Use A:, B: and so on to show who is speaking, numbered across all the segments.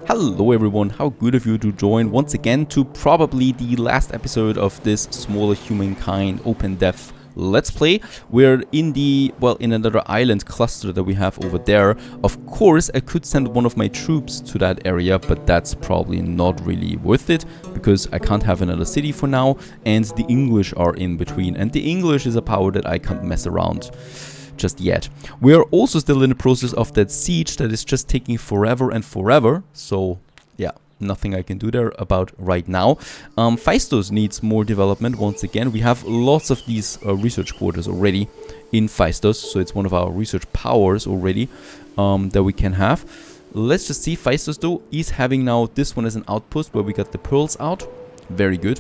A: Hello everyone, how good of you to join once again to probably the last episode of this smaller Humankind OpenDev Let's Play. We're in in another island cluster that we have over there. Of course, I could send one of my troops to that area, but that's probably not really worth it, because I can't have another city for now, and the English are in between, and the English is a power that I can't mess around just yet. We are also still in the process of that siege that is just taking forever and forever, so yeah, nothing I can do there about right now. Phaistos needs more development once again. We have lots of these research quarters already in Phaistos, so it's one of our research powers already that we can have. Let's just see. Phaistos though is having now this one as an outpost where we got the pearls out. Very good.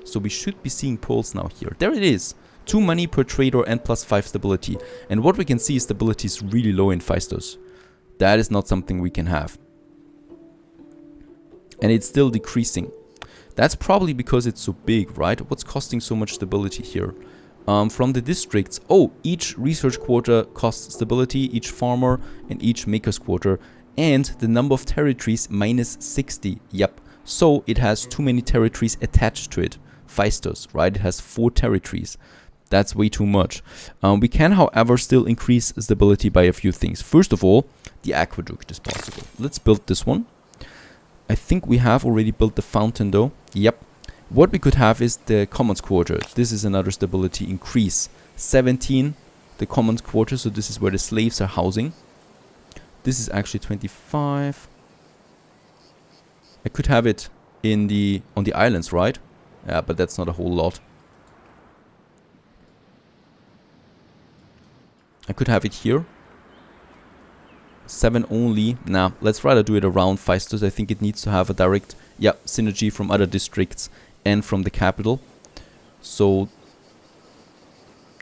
A: So we should be seeing pearls now here. There it is. 2 money per trader and +5 stability. And what we can see is stability is really low in Phaistos. That is not something we can have. And it's still decreasing. That's probably because it's so big, right? What's costing so much stability here? From the districts, each research quarter costs stability, each farmer and each maker's quarter. And the number of territories -60. Yep. So it has too many territories attached to it. Phaistos, right? It has 4 territories. That's way too much. We can, however, still increase stability by a few things. First of all, the aqueduct is possible. Let's build this one. I think we have already built the fountain though. Yep. What we could have is the commons quarter. This is another stability increase. 17, the commons quarter, so this is where the slaves are housing. This is actually 25. I could have it on the islands, right? Yeah, but that's not a whole lot. I could have it here. 7 only. Nah, let's rather do it around Phaistos. I think it needs to have a direct synergy from other districts and from the capital. So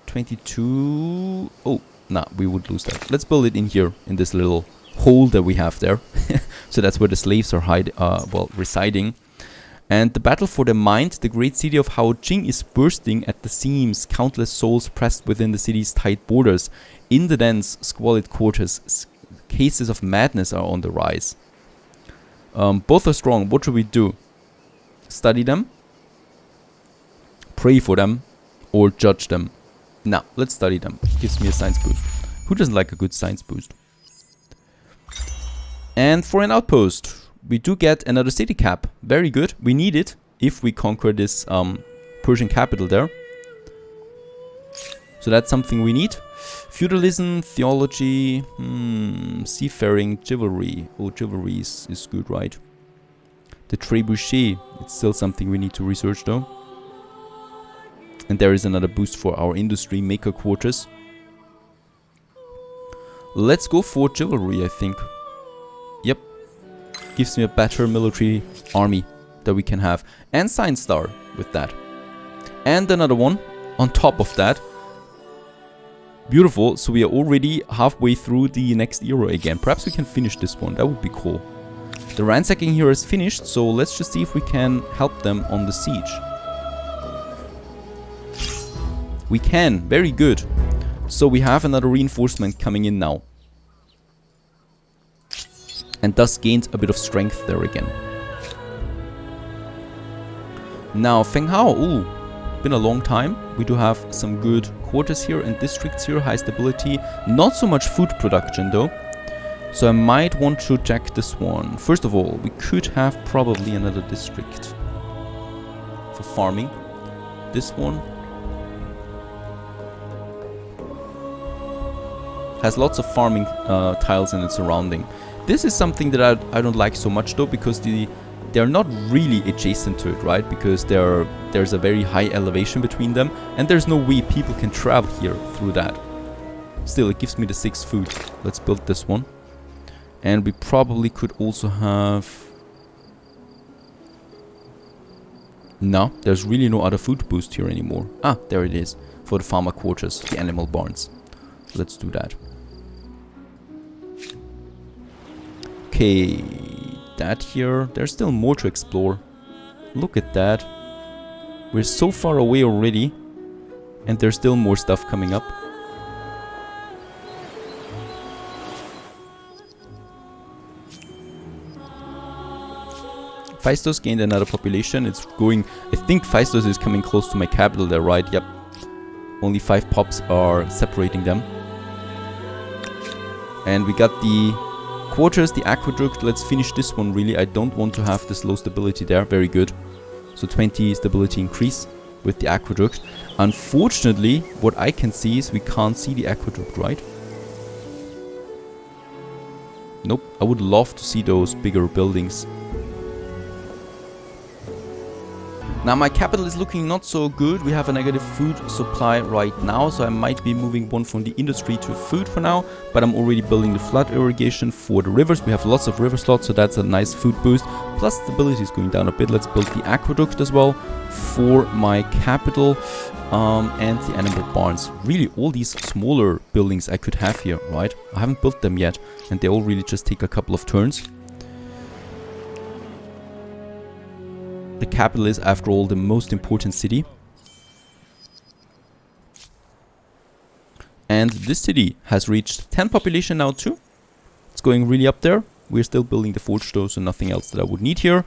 A: 22. Oh, nah, we would lose that. Let's build it in here, in this little hole that we have there. So that's where the slaves are residing. And the battle for the mind, the great city of Haojing is bursting at the seams, countless souls pressed within the city's tight borders. In the dense, squalid quarters, cases of madness are on the rise. Both are strong. What should we do? Study them? Pray for them? Or judge them? Nah, let's study them. Gives me a science boost. Who doesn't like a good science boost? And for an outpost, we do get another city cap. Very good. We need it if we conquer this Persian capital there. So that's something we need. Feudalism, theology, seafaring, chivalry. Oh, chivalry is good, right? The trebuchet, it's still something we need to research though. And there is another boost for our industry maker quarters. Let's go for chivalry, I think. Yep. Gives me a better military army that we can have. And Science Star with that. And another one on top of that. Beautiful. So we are already halfway through the next era again. Perhaps we can finish this one. That would be cool. The ransacking here is finished. So let's just see if we can help them on the siege. We can. Very good. So we have another reinforcement coming in now. And thus gained a bit of strength there again. Now Feng Hao, been a long time. We do have some good quarters here and districts here, high stability. Not so much food production though. So I might want to check this one. First of all, we could have probably another district for farming. This one has lots of farming tiles in its surrounding. This is something that I don't like so much though, because they're not really adjacent to it, right? Because there's a very high elevation between them, and there's no way people can travel here through that. Still, it gives me the 6 food. Let's build this one. And we probably could also have... No, there's really no other food boost here anymore. Ah, there it is. For the farmer quarters, the animal barns. Let's do that. Okay, that here. There's still more to explore. Look at that. We're so far away already. And there's still more stuff coming up. Phaistos gained another population. It's going... I think Phaistos is coming close to my capital there, right? Yep. Only 5 pops are separating them. And we got the quarters, the aqueduct. Let's finish this one, really. I don't want to have this low stability there. Very good. So 20 stability increase with the aqueduct. Unfortunately, what I can see is we can't see the aqueduct, right? Nope. I would love to see those bigger buildings. Now my capital is looking not so good. We have a negative food supply right now, so I might be moving one from the industry to food for now. But I'm already building the flood irrigation for the rivers. We have lots of river slots, so that's a nice food boost. Plus stability is going down a bit. Let's build the aqueduct as well for my capital, and the animal barns. Really, all these smaller buildings I could have here, right? I haven't built them yet, and they all really just take a couple of turns. The capital is, after all, the most important city. And this city has reached 10 population now too. It's going really up there. We're still building the forge though, so nothing else that I would need here.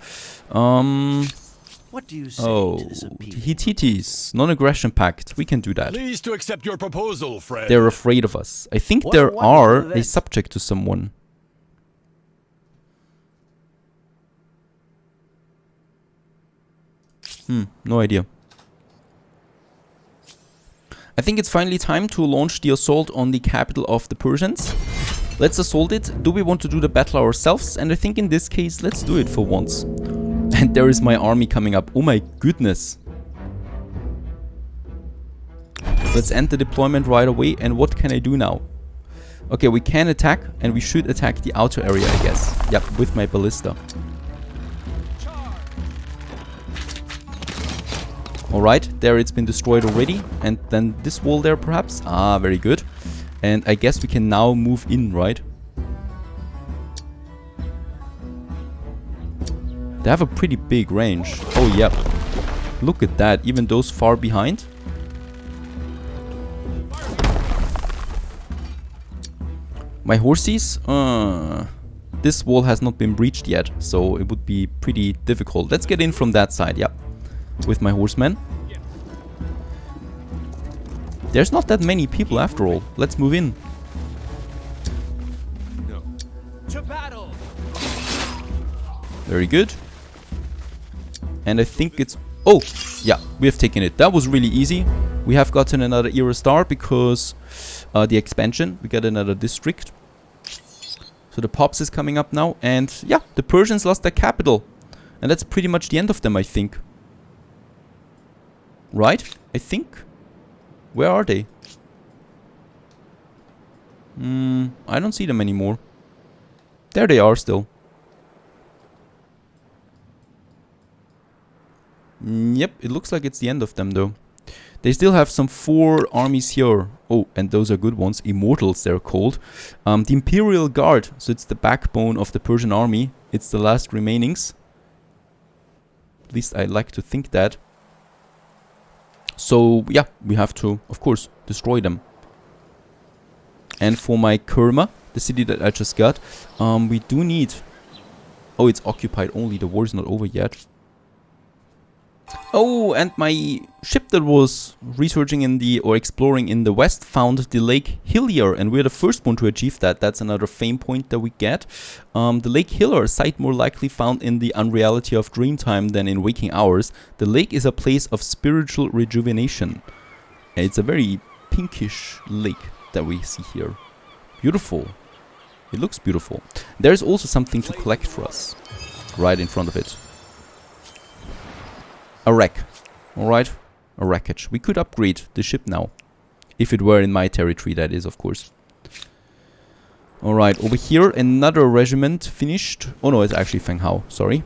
B: What do you say to this appeal?
A: Hittites, non-aggression pact. We can do that.
C: Pleased to accept your proposal, friend.
A: They're afraid of us. I think
B: What
A: there
B: a wonderful
A: are
B: event.
A: a subject to someone. No idea. I think it's finally time to launch the assault on the capital of the Persians. Let's assault it. Do we want to do the battle ourselves? And I think in this case, let's do it for once. And there is my army coming up. Oh my goodness. Let's end the deployment right away. And what can I do now? Okay, we can attack, and we should attack the outer area, I guess. Yep, with my ballista. Alright, there it's been destroyed already. And then this wall there, perhaps. Ah, very good. And I guess we can now move in, right? They have a pretty big range. Oh, yep. Look at that. Even those far behind. My horses? This wall has not been breached yet, so it would be pretty difficult. Let's get in from that side, yep. With my horsemen. There's not that many people after all. Let's move in.
C: No.
B: To battle.
A: Very good. And I think it's... Oh! Yeah, we have taken it. That was really easy. We have gotten another era star because the expansion. We got another district. So the Pops is coming up now. And yeah, the Persians lost their capital. And that's pretty much the end of them, I think. Right? I think. Where are they? I don't see them anymore. There they are still. Yep, it looks like it's the end of them though. They still have some 4 armies here. Oh, and those are good ones. Immortals, they're called. The Imperial Guard. So it's the backbone of the Persian army. It's the last remainings. At least I like to think that. So, yeah, we have to, of course, destroy them. And for my Kerma, the city that I just got, we do need... Oh, it's occupied only. The war is not over yet. Oh, and my ship that was researching in the, or exploring in the west, found the Lake Hillier, and we're the first one to achieve that. That's another fame point that we get. The Lake Hillier, a site more likely found in the unreality of dreamtime than in waking hours. The lake is a place of spiritual rejuvenation. And it's a very pinkish lake that we see here. Beautiful. It looks beautiful. There's also something to collect for us, right in front of it. A wreck. Alright. A wreckage. We could upgrade the ship now. If it were in my territory, that is, of course. Alright, over here, another regiment finished. Oh no, it's actually Feng Hao, sorry.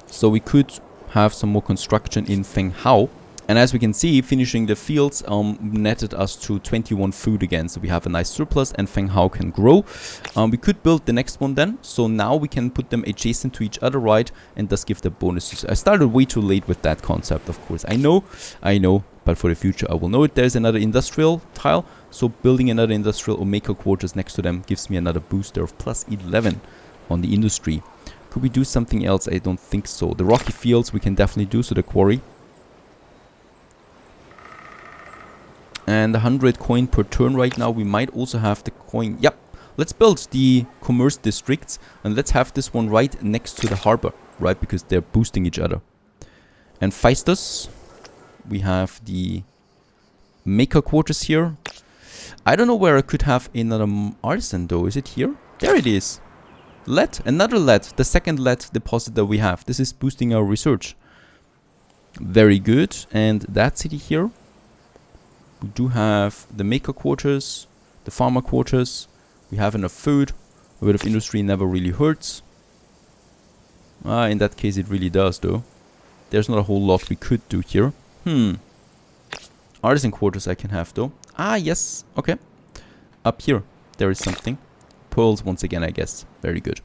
A: So we could have some more construction in Feng Hao. And as we can see, finishing the fields netted us to 21 food again. So we have a nice surplus and Feng Hao can grow. We could build the next one then. So now we can put them adjacent to each other, right? And thus give them bonuses. I started way too late with that concept, of course. I know. But for the future, I will know it. There's another industrial tile. So building another industrial or maker quarters next to them gives me another booster of plus 11 on the industry. Could we do something else? I don't think so. The rocky fields we can definitely do, so the quarry. And 100 coin per turn right now. We might also have the coin. Yep. Let's build the commerce districts. And let's have this one right next to the harbor. Right? Because they're boosting each other. And Phaistos. We have the maker quarters here. I don't know where I could have another artisan though. Is it here? There it is. Lead. Another lead. The second lead deposit that we have. This is boosting our research. Very good. And that city here. We do have the maker quarters, the farmer quarters. We have enough food. A bit of industry never really hurts. In that case it really does though. There's not a whole lot we could do here. Artisan quarters I can have though. Yes. Okay. Up here there is something. Pearls once again I guess. Very good.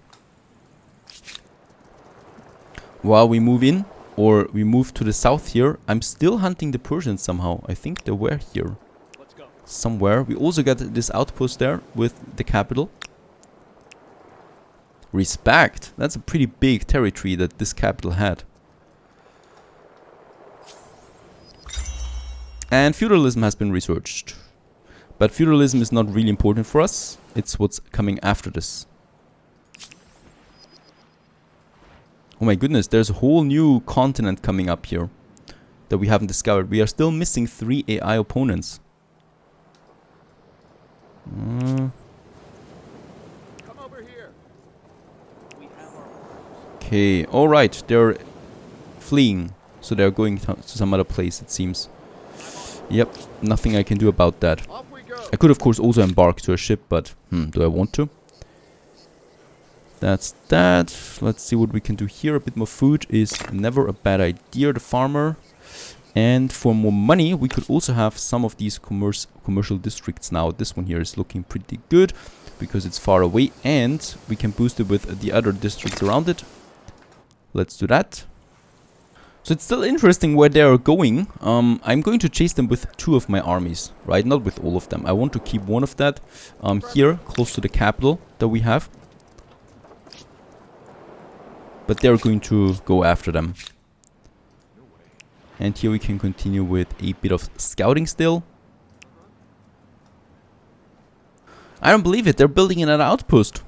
A: While we move in. Or we move to the south here. I'm still hunting the Persians somehow. I think they were here.
B: Let's go.
A: Somewhere. We also got this outpost there with the capital. Respect. That's a pretty big territory that this capital had. And feudalism has been researched. But feudalism is not really important for us. It's what's coming after this. Oh my goodness, there's a whole new continent coming up here that we haven't discovered. We are still missing 3 AI opponents.
B: Come over here.
A: Okay, alright, they're fleeing. So they're going to some other place, it seems. Yep, nothing I can do about that.
B: Off we go.
A: I could of course also embark to a ship, but do I want to? That's that. Let's see what we can do here. A bit more food is never a bad idea. The farmer. And for more money, we could also have some of these commercial districts now. This one here is looking pretty good because it's far away. And we can boost it with the other districts around it. Let's do that. So it's still interesting where they are going. I'm going to chase them with 2 of my armies. Right? Not with all of them. I want to keep one of that here, close to the capital that we have. But they're going to go after them. And here we can continue with a bit of scouting still. I don't believe it. They're building another outpost.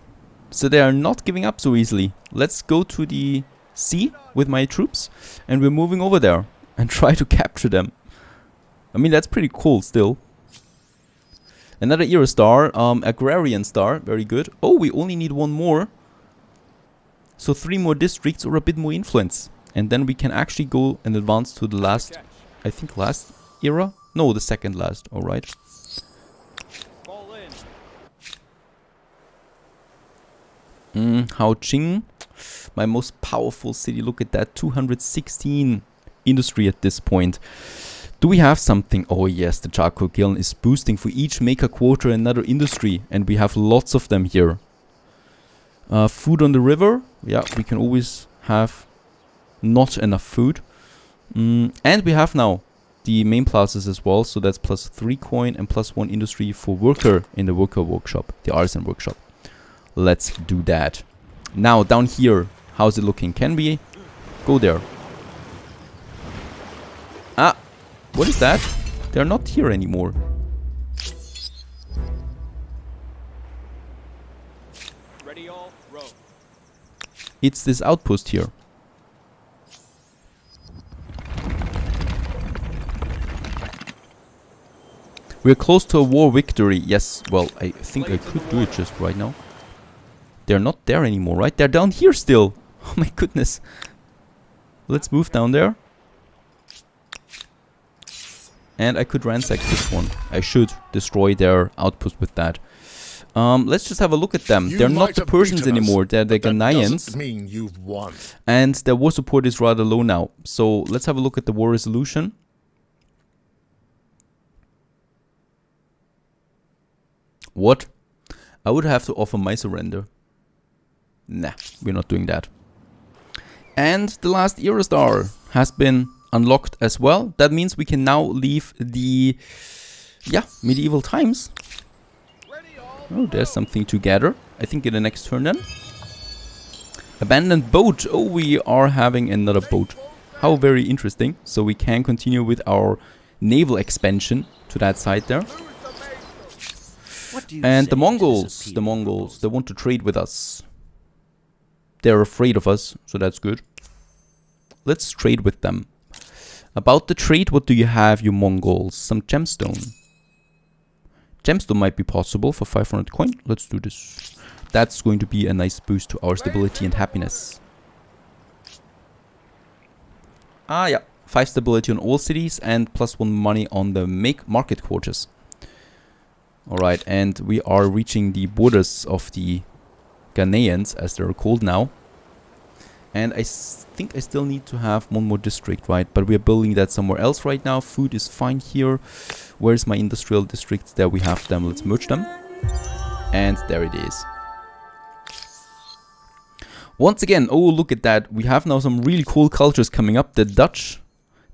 A: So they are not giving up so easily. Let's go to the sea with my troops. And we're moving over there. And try to capture them. I mean, that's pretty cool still. Another era star. Agrarian star. Very good. Oh, we only need 1 more. So 3 more districts or a bit more influence. And then we can actually go and advance to the last, I think last era? No, the second last, alright.
B: Fall in.
A: Hao Qing, my most powerful city. Look at that, 216 industry at this point. Do we have something? Oh yes, the charcoal kiln is boosting for each maker quarter another industry. And we have lots of them here. Food on the river. Yeah, we can always have not enough food. And we have now the main plazas as well. So that's plus 3 coin and plus 1 industry for worker in the worker workshop. The artisan workshop. Let's do that. Now down here. How's it looking? Can we go there? What is that? They're not here anymore.
B: Ready all, row.
A: It's this outpost here. We're close to a war victory. Yes, well, I think I could do it just right now. They're not there anymore, right? They're down here still. Oh my goodness. Let's move down there. And I could ransack this one. I should destroy their outpost with that. Let's just have a look at them. They're not the Persians anymore. They're the Ghanaians.
C: Mean you've won.
A: And their war support is rather low now. So let's have a look at the war resolution. What? I would have to offer my surrender. Nah, we're not doing that. And the last era star has been unlocked as well. That means we can now leave the medieval times. Oh, there's something to gather. I think in the next turn then. Abandoned boat. Oh, we are having another boat. How very interesting. So we can continue with our naval expansion to that side there. And the Mongols, they want to trade with us. They're afraid of us, so that's good. Let's trade with them. About the trade, what do you have, you Mongols? Some gemstone. Gemstone might be possible for 500 coin. Let's do this. That's going to be a nice boost to our stability and happiness. Ah, yeah. 5 stability on all cities and +1 money on the market quarters. Alright, and we are reaching the borders of the Ghanaians, as they're called now. And I think I still need to have one more district, right? But we are building that somewhere else right now. Food is fine here. Where's my industrial districts? There we have them. Let's merge them. And there it is. Once again, oh, look at that. We have now some really cool cultures coming up. The Dutch,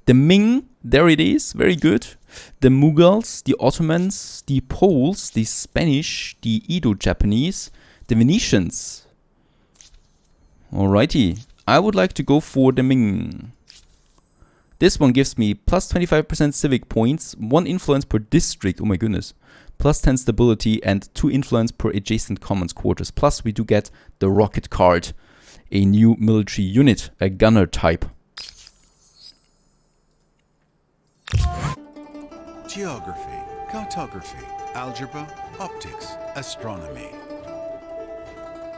A: the Ming, there it is. Very good. The Mughals, the Ottomans, the Poles, the Spanish, the Edo-Japanese, the Venetians. Alrighty. I would like to go for the Ming. This one gives me plus 25% civic points, 1 influence per district, oh my goodness, plus 10 stability and 2 influence per adjacent commons quarters. Plus we do get the rocket card, a new military unit, a gunner type.
D: Geography, cartography, algebra, optics, astronomy.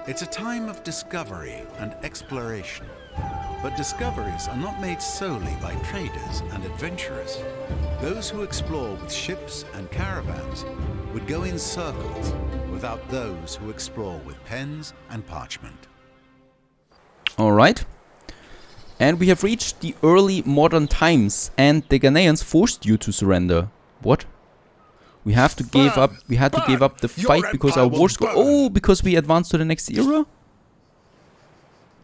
D: It's a time of discovery and exploration. But discoveries are not made solely by traders and adventurers. Those who explore with ships and caravans would go in circles without those who explore with pens and parchment.
A: Alright. And we have reached the early modern times, and the Ghanaians forced you to surrender. What? We have to give up. We had to give up the fight because our war score. Oh, because we advanced to the next era?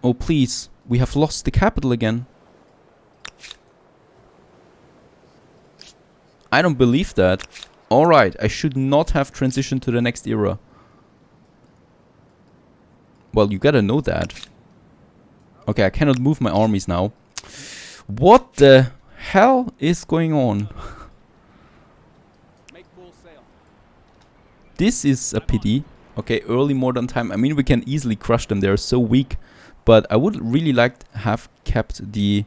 A: Oh, please. We have lost the capital again. I don't believe that. Alright, I should not have transitioned to the next era. Well, you gotta know that. Okay, I cannot move my armies now. What the hell is going on? This is a pity. Okay, early modern time. I mean, we can easily crush them. They're so weak. But I would really like to have kept their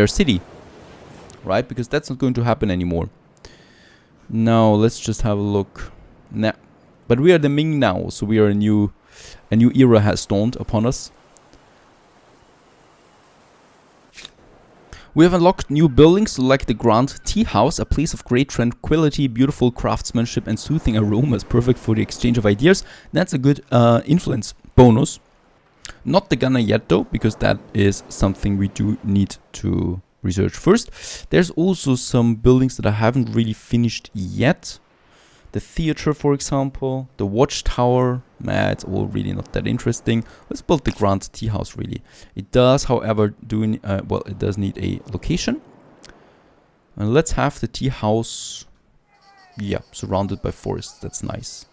A: city. Right? Because that's not going to happen anymore. Now, let's just have a look. Nah. But we are the Ming now. So we are a new era has dawned upon us. We have unlocked new buildings like the Grand Tea House, a place of great tranquility, beautiful craftsmanship and soothing aromas, perfect for the exchange of ideas. That's a good influence bonus. Not the gunner yet though, because that is something we do need to research first. There's also some buildings that I haven't really finished yet. The theater, for example, the watchtower. Nah, it's all really not that interesting. Let's build the Grand Tea House, really. It does, however, it does need a location. And let's have the tea house, yeah, surrounded by forests. That's nice.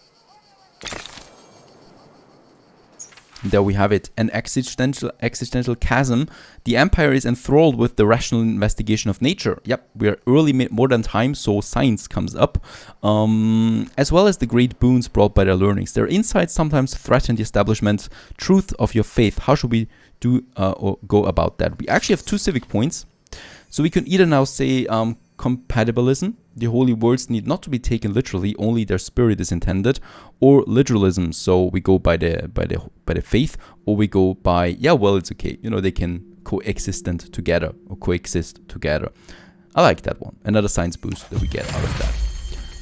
A: There we have it, an existential chasm. The empire is enthralled with the rational investigation of nature. Yep, we are early modern times, so science comes up. As well as the great boons brought by their learnings. Their insights sometimes threaten the establishment truth of your faith. How should we do or go about that? We actually have 2 civic points. So we can either now say compatibilism. The holy words need not to be taken literally, only their spirit is intended, or literalism. So we go by the faith, or we go by, yeah, well, it's okay. You know, they can coexist together. I like that one. Another science boost that we get out of that.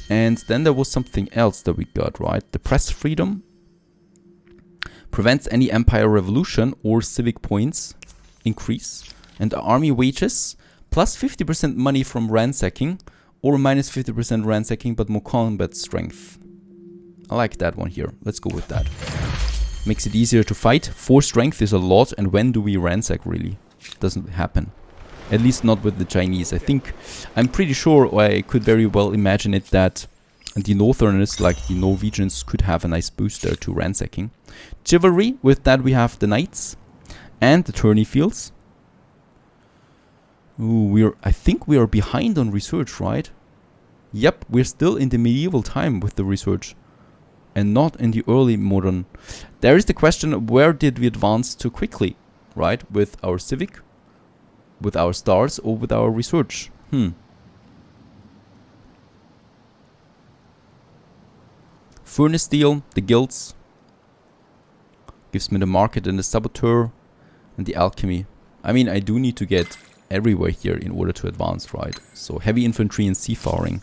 A: And then there was something else that we got, right? The press freedom prevents any empire revolution or civic points increase, and the army wages plus 50% money from ransacking, or minus 50% ransacking, but more combat strength. I like that one here. Let's go with that. Makes it easier to fight. 4 strength is a lot, and when do we ransack, really? Doesn't happen. At least not with the Chinese. I'm pretty sure, or I could very well imagine it, that And the Northerners, like the Norwegians, could have a nice boost there to ransacking. Chivalry, with that we have the Knights and the tourney fields. Ooh, I think we are behind on research, right? Yep, we're still in the medieval time with the research. And not in the early modern. There is the question, where did we advance too quickly? Right? With our civic, with our stars, or with our research? Furnace steel, the guilds. Gives me the market and the saboteur. And the alchemy. I mean, I do need to get everywhere here in order to advance, right? So heavy infantry and seafaring.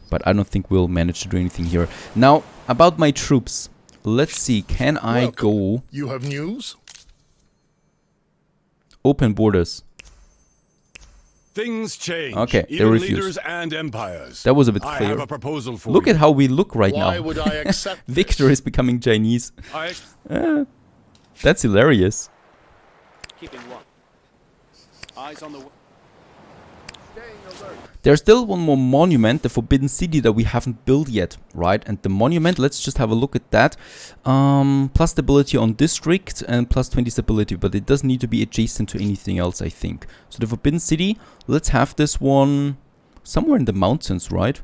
A: But I don't think we'll manage to do anything here. Now, about my troops. Let's see, can I go...
E: You have news?
A: Open borders.
C: Things change.
A: Okay, they
C: even
A: refuse.
C: leaders and empires.
A: That was a bit
C: I
A: clear.
C: have a proposal for
A: Look
C: you.
A: at how we look right
E: Why
A: now.
E: would I accept
A: Victor is becoming Chinese.
C: I
A: That's hilarious.
B: Keeping watch. Eyes on the way.
A: There's still one more monument, the Forbidden City, that we haven't built yet, right? And the monument, let's just have a look at that. Plus stability on district and plus 20 stability, but it doesn't need to be adjacent to anything else, I think. So the Forbidden City, let's have this one somewhere in the mountains, right?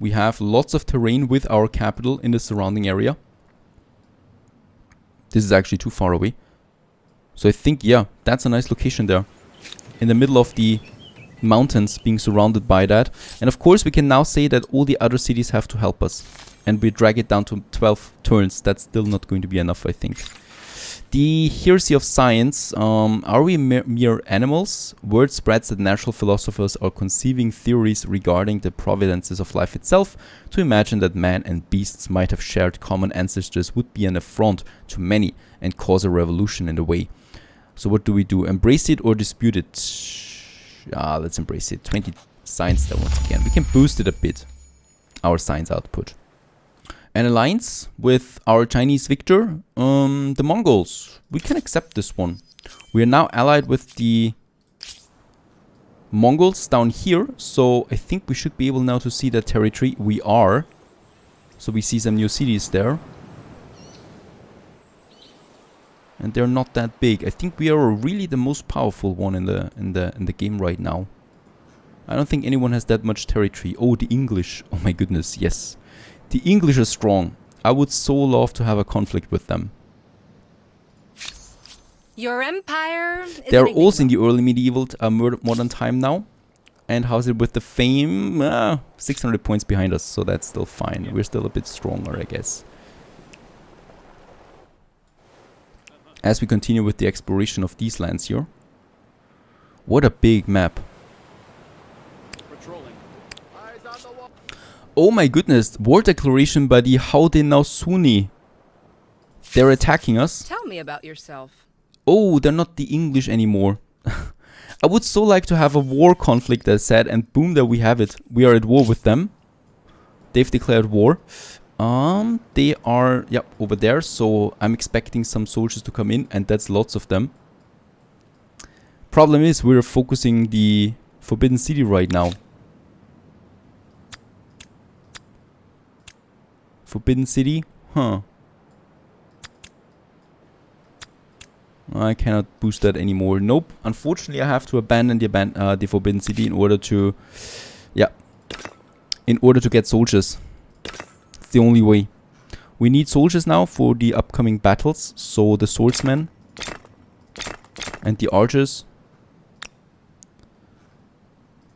A: We have lots of terrain with our capital in the surrounding area. This is actually too far away. So I think, yeah, that's a nice location there. In the middle of the mountains, being surrounded by that. And of course we can now say that all the other cities have to help us. And we drag it down to 12 turns. That's still not going to be enough, I think. The heresy of science. Are we mere animals? Word spreads that natural philosophers are conceiving theories regarding the providences of life itself. To imagine that man and beasts might have shared common ancestors would be an affront to many and cause a revolution in the way. So what do we do? Embrace it or dispute it? Let's embrace it. 20 science there once again. We can boost it a bit. Our science output. An alliance with our Chinese victor. The Mongols. We can accept this one. We are now allied with the Mongols down here. So I think we should be able now to see that territory. We are. So we see some new cities there. And they're not that big. I think we are really the most powerful one in the game right now. I don't think anyone has that much territory. Oh, the English. Oh my goodness, yes. The English are strong. I would so love to have a conflict with them.
F: Your empire is
A: They're
F: an
A: also in
F: enigma.
A: the early medieval modern time now. And how's it with the fame? 600 points behind us, so that's still fine. We're still a bit stronger, I guess. As we continue with the exploration of these lands here. What a big map.
B: Patrolling.
A: Oh my goodness, war declaration by the Haudenosaunee. They're attacking us.
F: Tell me about yourself.
A: Oh, they're not the English anymore. I would so like to have a war conflict, as said, and boom, there we have it. We are at war with them. They've declared war. They are, yep, over there, so I'm expecting some soldiers to come in, and that's lots of them. Problem is, we're focusing the Forbidden City right now. Forbidden City? Huh. I cannot boost that anymore. Nope. Unfortunately, I have to abandon the Forbidden City in order to... Yeah. In order to get soldiers. It's the only way. We need soldiers now for the upcoming battles. So the swordsmen. And the archers.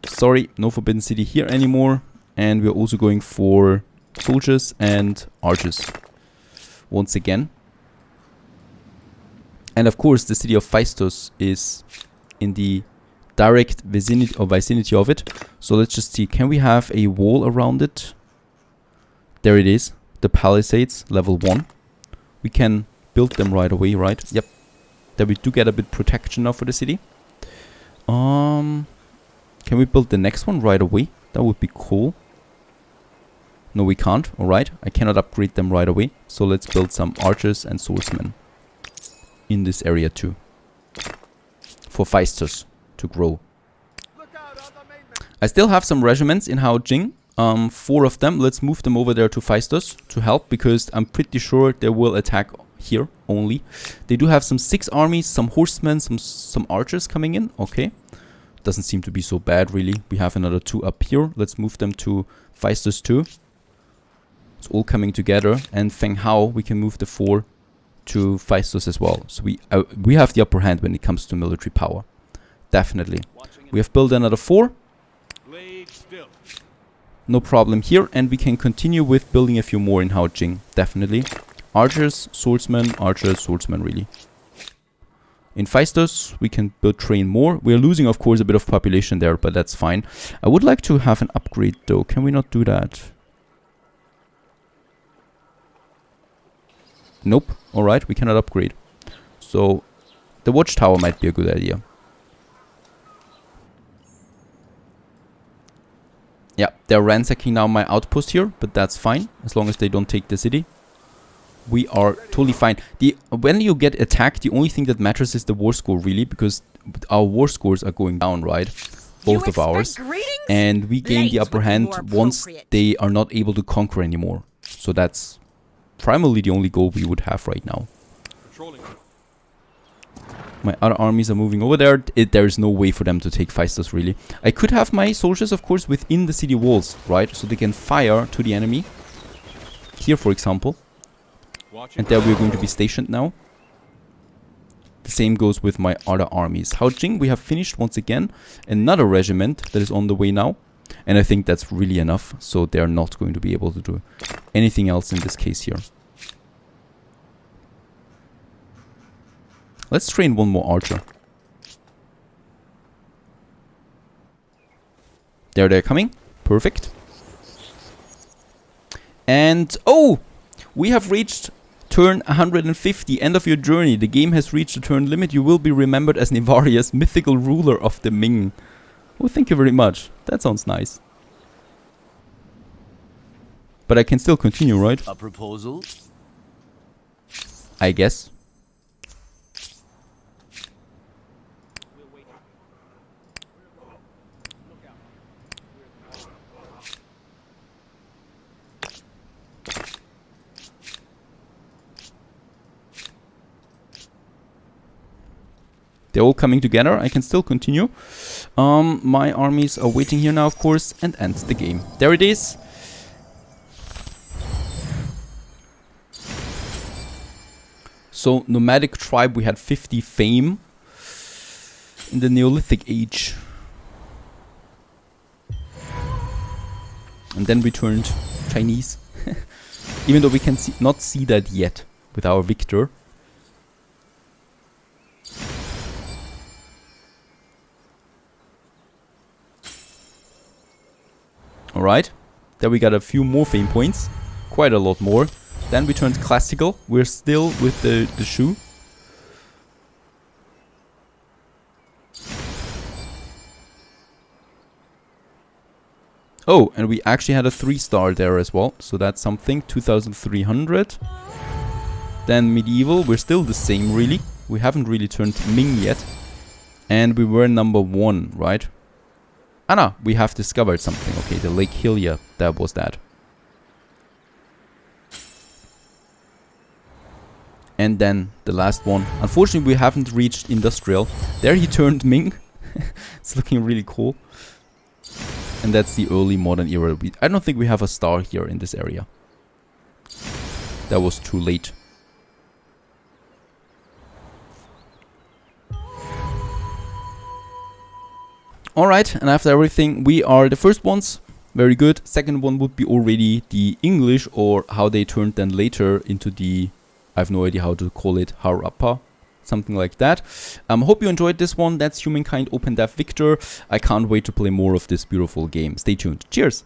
A: Sorry, no Forbidden City here anymore. And we're also going for soldiers and archers. Once again. And of course, the city of Phaistos is in the direct vicinity of it. So let's just see. Can we have a wall around it? There it is. The palisades, level 1. We can build them right away, right? Yep. There we do get a bit protection now for the city. Can we build the next one right away? That would be cool. No, we can't. Alright. I cannot upgrade them right away. So let's build some archers and swordsmen in this area too. For Phaistos to grow. I still have some regiments in Haojing. 4 of them. Let's move them over there to Phaistos to help, because I'm pretty sure they will attack here only. They do have some 6 armies, some horsemen, some archers coming in. Okay. Doesn't seem to be so bad, really. We have another 2 up here. Let's move them to Phaistos too. It's all coming together. And Feng Hao, we can move the 4 to Phaistos as well. So we have the upper hand when it comes to military power. Definitely. We have built another 4. No problem here. And we can continue with building a few more in Haojing. Definitely. Archers, swordsmen, really. In Phaistos, we can train more. We are losing, of course, a bit of population there, but that's fine. I would like to have an upgrade, though. Can we not do that? Nope. Alright, we cannot upgrade. So, the watchtower might be a good idea. Yeah, they're ransacking now my outpost here, but that's fine, as long as they don't take the city. We are totally fine. When you get attacked, the only thing that matters is the war score, really, because our war scores are going down, right? Both of ours. And we gain the upper hand once they are not able to conquer anymore. So that's primarily the only goal we would have right now. My other armies are moving over there. There is no way for them to take Phaistos, really. I could have my soldiers, of course, within the city walls, right? So they can fire to the enemy. Here, for example. And there we're going to be stationed now. The same goes with my other armies. Haojing, we have finished once again. Another regiment that is on the way now. And I think that's really enough. So they're not going to be able to do anything else in this case here. Let's train one more archer. There they're coming. Perfect. And, oh! We have reached turn 150, end of your journey. The game has reached the turn limit. You will be remembered as Nivarias, mythical ruler of the Ming. Oh, thank you very much. That sounds nice. But I can still continue, right?
B: A proposal?
A: I guess. They're all coming together. I can still continue. My armies are waiting here now, of course, and ends the game. There it is. So, nomadic tribe, we had 50 fame in the Neolithic age. And then we turned Chinese. Even though we can not see that yet with our Victor. Alright, there we got a few more fame points, quite a lot more. Then we turned classical, we're still with the Shu. Oh, and we actually had a 3-star there as well, so that's something, 2300. Then medieval, we're still the same really, we haven't really turned Ming yet. And we were number 1, right? Ah no, we have discovered something. Okay, the Lake Hylia, that was that. And then the last one. Unfortunately, we haven't reached industrial. There he turned Ming. It's looking really cool. And that's the early modern era. I don't think we have a star here in this area. That was too late. Alright, and after everything, we are the first ones. Very good. Second one would be already the English, or how they turned then later into the, I have no idea how to call it, Harappa. Something like that. Hope you enjoyed this one. That's Humankind OpenDev Victor. I can't wait to play more of this beautiful game. Stay tuned. Cheers!